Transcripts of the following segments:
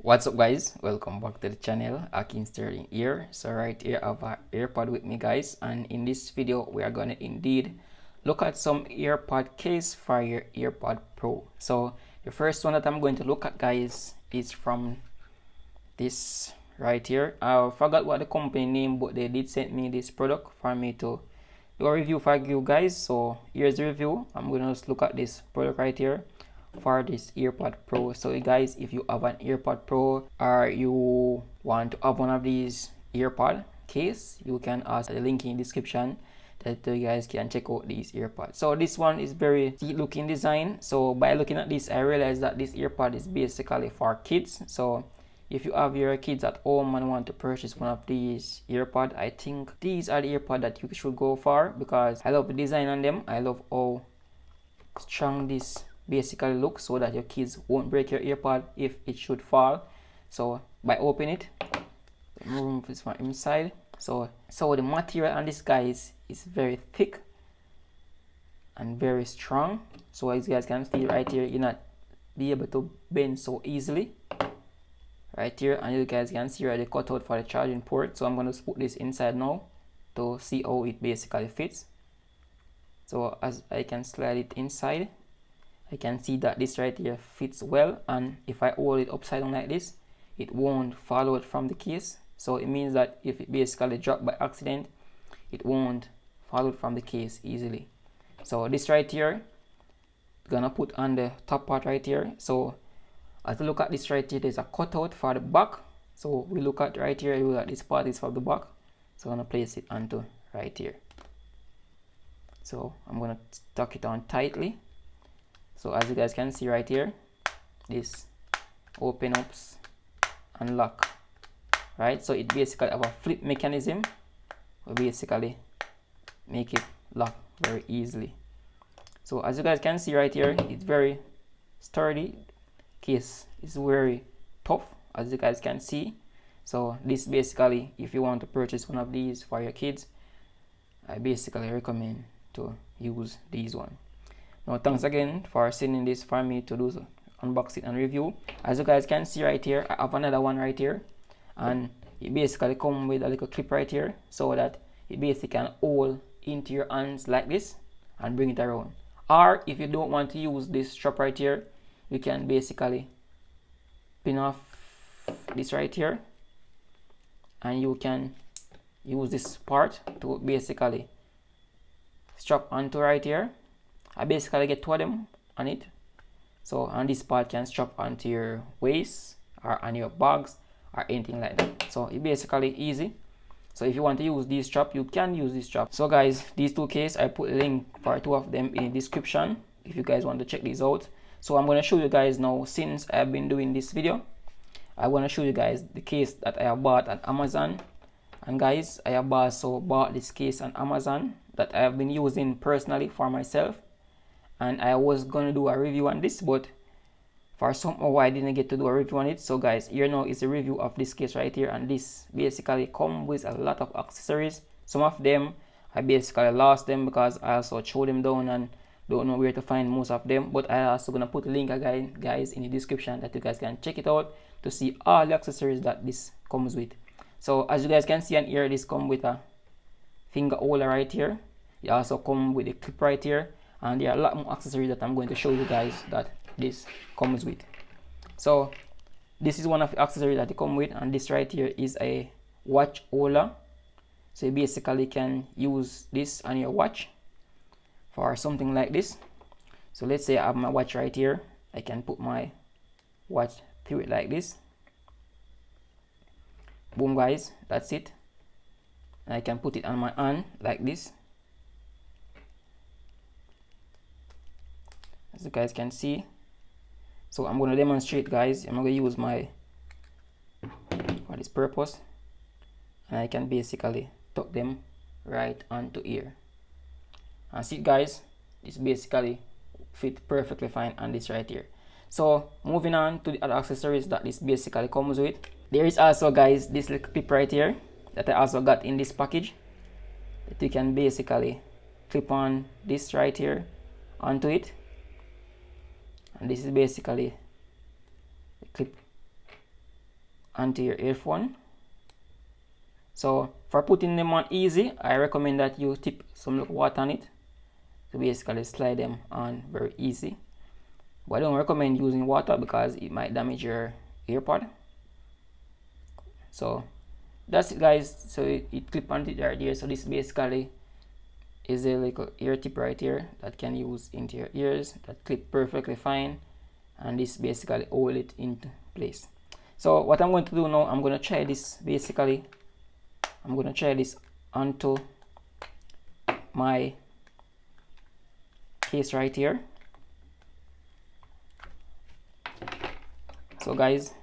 What's up, guys? Welcome back to the channel. Ackeem Sterling here. So right here I have an AirPod with me, guys, and in this video we are gonna indeed look at some AirPod case for your AirPod Pro. So the first one that I'm going to look at, guys, is from this right here. I forgot what the company name, but they did send me this product for me to do a review for you guys. So here's the review. I'm gonna just look at this product right here for this AirPod Pro. So guys, if you have an AirPod Pro or you want to have one of these AirPod case, you can ask the link in the description that you guys can check out these AirPods. So this one is very neat looking design. So by looking at this, I realized that this AirPod is basically for kids. So if you have your kids at home and want to purchase one of these AirPods, I think these are the AirPods that you should go for, because I love the design on them. I love how strong this basically look, so that your kids won't break your AirPod if it should fall. So by opening it, remove this one inside. So the material on this, guys, is very thick and very strong. So as you guys can see right here, you're not be able to bend so easily right here, and you guys can see right the cutout for the charging port. So I'm going to put this inside now to see how it basically fits. So as I can slide it inside, I can see that this right here fits well, and if I hold it upside down like this, it won't fall out from the case. So it means that if it basically drop by accident, it won't fall out from the case easily. So this right here, gonna put on the top part right here. So as you look at this right here, there's a cutout for the back. So we look at right here, we look at this part is for the back. So I'm gonna place it onto right here. So I'm gonna tuck it on tightly. So as you guys can see right here, this open ups and lock, right? So it basically have a flip mechanism, will basically make it lock very easily. So as you guys can see right here, it's very sturdy. Case is very tough, as you guys can see. So this basically, if you want to purchase one of these for your kids, I basically recommend to use these one. Now thanks again for sending this for me to do unboxing and review. As you guys can see right here, I have another one right here, and it basically comes with a little clip right here, so that it basically can hold into your hands like this and bring it around. Or if you don't want to use this strap right here, you can basically pin off this right here, and you can use this part to basically strap onto right here. I basically get two of them on it. So and this part can strap onto your waist or on your bags or anything like that. So it's basically easy. So if you want to use this strap, you can use this strap. So guys, these two cases, I put a link for two of them in the description if you guys want to check these out. So I'm going to show you guys now, since I've been doing this video, I want to show you guys the case that I have bought on Amazon. And guys, I have also bought this case on Amazon that I have been using personally for myself. And I was gonna do a review on this, but for somehow I didn't get to do a review on it. So guys, here now is a review of this case right here, and this basically comes with a lot of accessories. Some of them I basically lost them because I also threw them down and don't know where to find most of them. But I also gonna put a link again, guys, in the description, that you guys can check it out to see all the accessories that this comes with. So as you guys can see on here, this comes with a finger holder right here. It also comes with a clip right here. And there are a lot more accessories that I'm going to show you guys that this comes with. So this is one of the accessories that it comes with, and this right here is a watch holder. So you basically can use this on your watch for something like this. So let's say I have my watch right here, I can put my watch through it like this. Boom guys, that's it. And I can put it on my hand like this. As you guys can see. So I'm going to demonstrate, guys. I'm going to use my for this purpose, and I can basically tuck them right onto here. And see guys, this basically fit perfectly fine on this right here. So moving on to the other accessories that this basically comes with, there is also, guys, this little clip right here that I also got in this package, that you can basically clip on this right here onto it. And this is basically the clip onto your earphone. So for putting them on easy, I recommend that you tip some water on it to basically slide them on very easy. But I don't recommend using water because it might damage your earpod. So that's it, guys. So it clip on it right here. So this basically is a little ear tip right here that can use into your ears, that clip perfectly fine, and this basically hold it into place. So what I'm going to do now, I'm going to try this basically. I'm going to try this onto my case right here. So guys,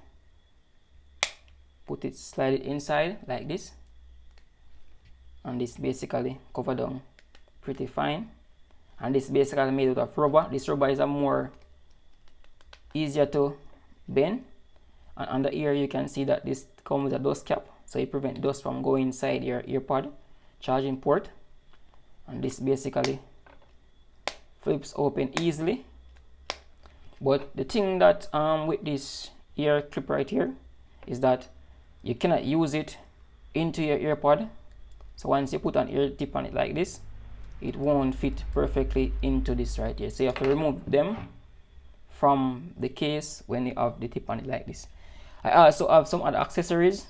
put it, slide it inside like this, and this basically cover down pretty fine. And this basically made out of rubber. This rubber is a more easier to bend, and on the ear you can see that this comes with a dust cap, so it prevents dust from going inside your earpod charging port. And this basically flips open easily. But the thing that with this ear clip right here is that you cannot use it into your earpod. So once you put an ear tip on it like this, it won't fit perfectly into this right here. So you have to remove them from the case when you have the tip on it like this. I also have some other accessories,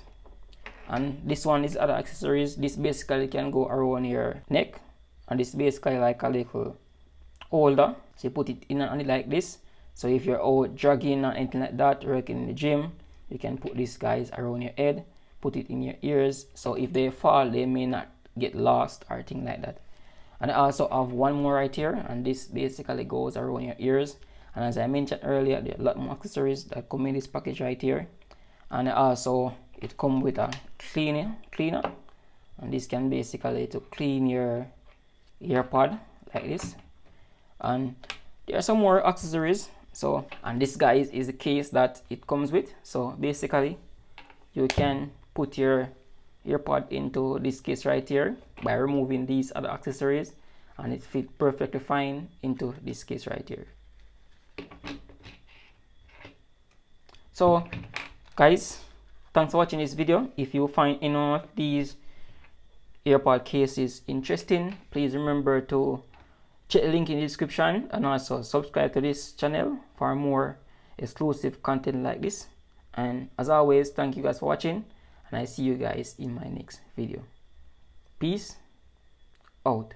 and this one is other accessories. This basically can go around your neck, and this basically like a little holder. So you put it in on it like this. So if you're out jogging or anything like that, working in the gym, you can put these guys around your head, put it in your ears, so if they fall, they may not get lost or thing like that. And I also have one more right here, and this basically goes around your ears. And as I mentioned earlier, there are a lot more accessories that come in this package right here. And also it comes with a cleaner, and this can basically to clean your earpod like this. And there are some more accessories. So, and this guys is the case that it comes with. So basically you can put your earpod into this case right here by removing these other accessories, and it fits perfectly fine into this case right here. So guys, thanks for watching this video. If you find any of these earpod cases interesting, please remember to check the link in the description, and also subscribe to this channel for more exclusive content like this. And as always, thank you guys for watching, and I see you guys in my next video. Peace out.